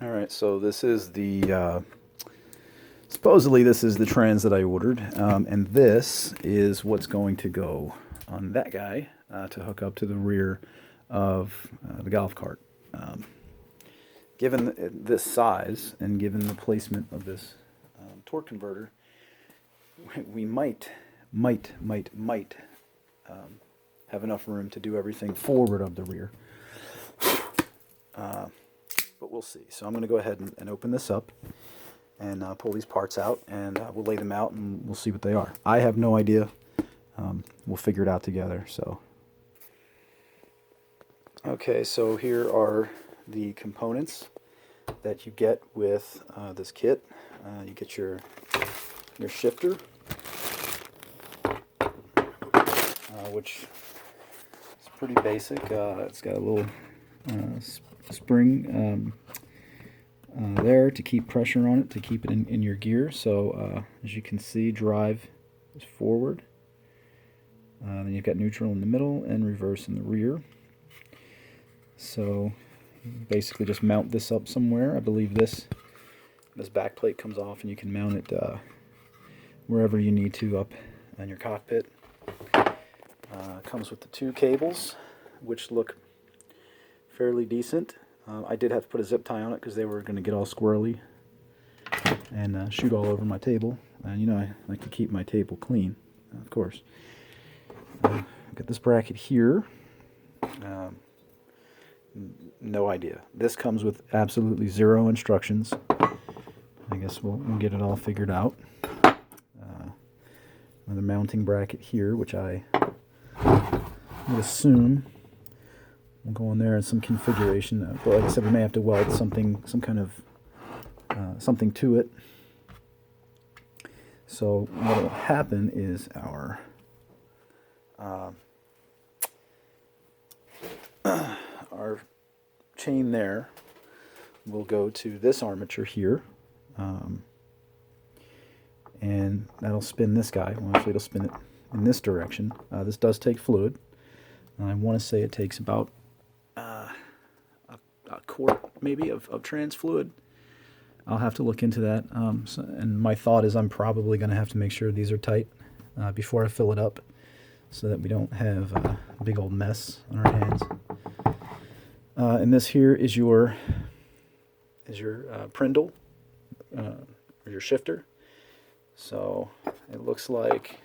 All right, so this is the supposedly this is the trans that I ordered, and this is what's going to go on that guy to hook up to the rear of the golf cart. Given this size and given the placement of this torque converter, we might have enough room to do everything forward of the rear. But we'll see. So I'm going to go ahead and open this up and pull these parts out, and we'll lay them out and we'll see what they are. I have no idea. We'll figure it out together. So, okay, so here are the components that you get with this kit. You get your shifter, which is pretty basic. It's got a little spring there to keep pressure on it, to keep it in your gear. So as you can see, drive is forward. Then you've got neutral in the middle and reverse in the rear. So basically just mount this up somewhere. I believe this back plate comes off and you can mount it wherever you need to up in your cockpit. Comes with the two cables, which look fairly decent. I did have to put a zip tie on it because they were going to get all squirrely and shoot all over my table. You know, I like to keep my table clean, of course. Got this bracket here. No idea. This comes with absolutely zero instructions. I guess we'll get it all figured out. Another mounting bracket here, which I would assume will go in there in some configuration. But like I said, we may have to weld some kind of something to it. So what will happen is our chain there will go to this armature here, and that'll spin this guy. Well, actually, it'll spin it in this direction. This does take fluid. I want to say it takes about a quart, maybe, of trans fluid. I'll have to look into that. And my thought is I'm probably going to have to make sure these are tight before I fill it up, so that we don't have a big old mess on our hands. And this here is your prindle, or your shifter. So it looks like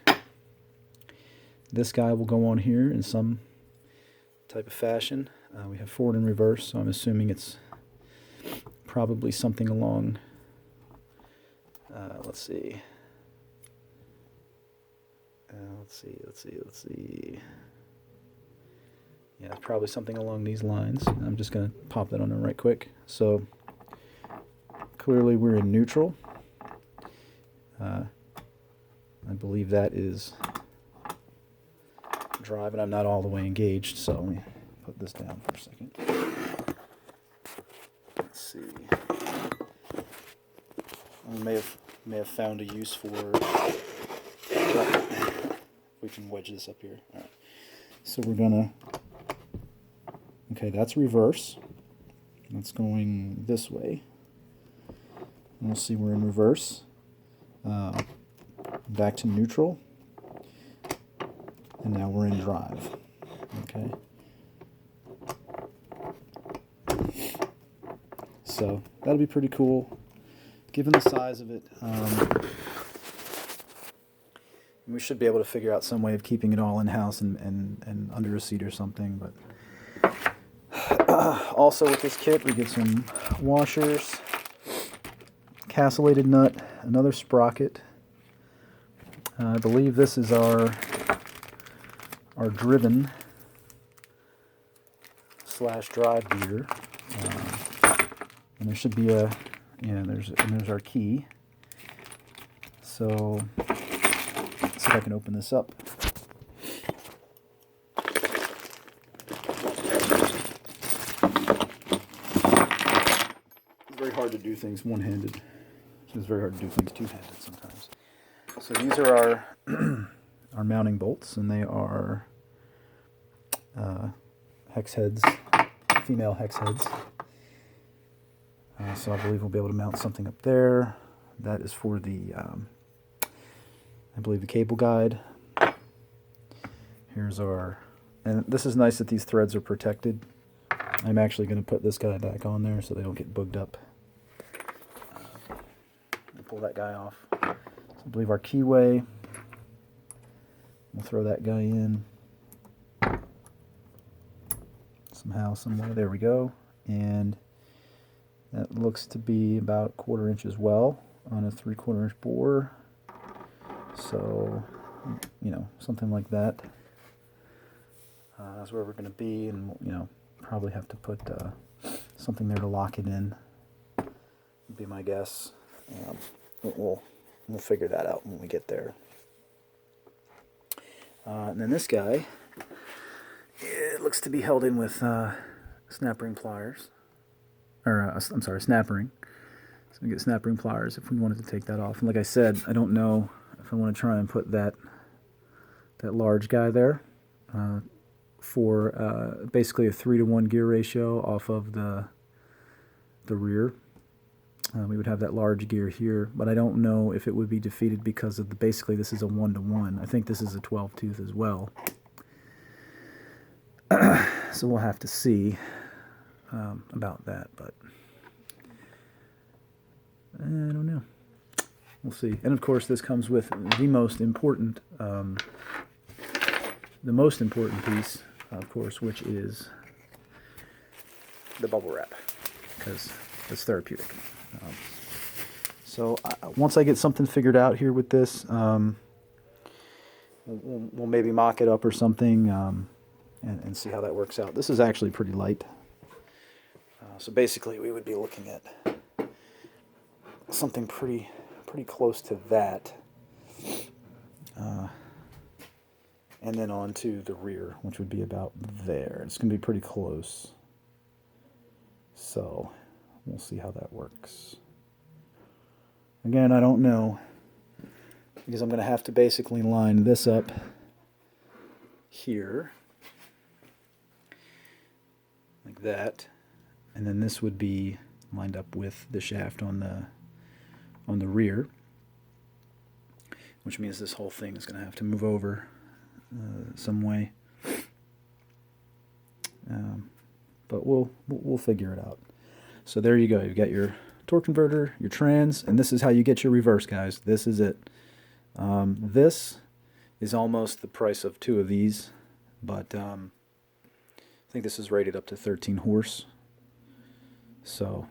this guy will go on here in some type of fashion. We have forward and reverse, so I'm assuming it's probably something along, let's see. Yeah, it's probably something along these lines. I'm just going to pop that on there right quick. So clearly we're in neutral. I believe that is drive, and I'm not all the way engaged, so let me put this down for a second. Let's see. I may have found a use for. We can wedge this up here. All right. So we're gonna. Okay, that's reverse. That's going this way. And we'll see we're in reverse. Back to neutral. And now we're in drive. Okay. So that'll be pretty cool. Given the size of it, we should be able to figure out some way of keeping it all in-house and under a seat or something. But also with this kit, we get some washers, castellated nut, another sprocket. I believe this is our driven / drive gear. And there should be there's our key. So let's see if I can open this up. It's very hard to do things one-handed. It's very hard to do things two-handed sometimes. So these are our our mounting bolts, and they are hex heads, female hex heads. So I believe we'll be able to mount something up there. That is for the, I believe, the cable guide. Here's our, and this is nice that these threads are protected. I'm actually going to put this guy back on there so they don't get booged up. Pull that guy off. So I believe our keyway, we'll throw that guy in. Somehow, somewhere, there we go. And that looks to be about 1/4 inch as well on a 3/4 inch bore. So, you know, something like that. That's where we're going to be, and, you know, probably have to put something there to lock it in, would be my guess. We'll figure that out when we get there. And then this guy, it looks to be held in with snap ring pliers. Or, I'm sorry, snap ring. So we get snap ring pliers if we wanted to take that off. And like I said, I don't know if I want to try and put that large guy there for basically a 3-to-1 gear ratio off of the rear. We would have that large gear here, but I don't know if it would be defeated because of basically this is a 1-to-1. I think this is a 12 tooth as well. So we'll have to see about that, but I don't know. We'll see. And of course, this comes with the most important piece, of course, which is the bubble wrap, because it's therapeutic. So once I get something figured out here with this, we'll maybe mock it up or something and see how that works out. This is actually pretty light. So basically we would be looking at something pretty close to that. And then on to the rear, which would be about there. It's going to be pretty close. So we'll see how that works. Again, I don't know, because I'm going to have to basically line this up here, like that, and then this would be lined up with the shaft on the rear, which means this whole thing is going to have to move over some way. But we'll figure it out. So there you go. You've got your torque converter, your trans, and this is how you get your reverse, guys. This is it. This is almost the price of 2 of these, but I think this is rated up to 13 horse. So,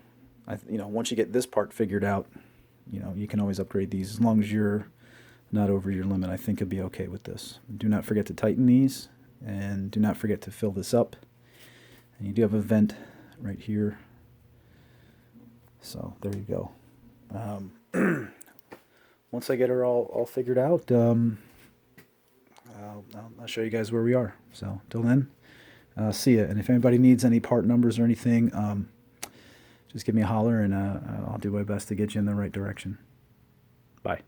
once you get this part figured out, you can always upgrade these as long as you're not over your limit. I think it'll be okay with this. Do not forget to tighten these, and do not forget to fill this up. And you do have a vent right here. So there you go. Once I get her all figured out, I'll show you guys where we are. So till then, see ya. And if anybody needs any part numbers or anything, just give me a holler, and I'll do my best to get you in the right direction. Bye.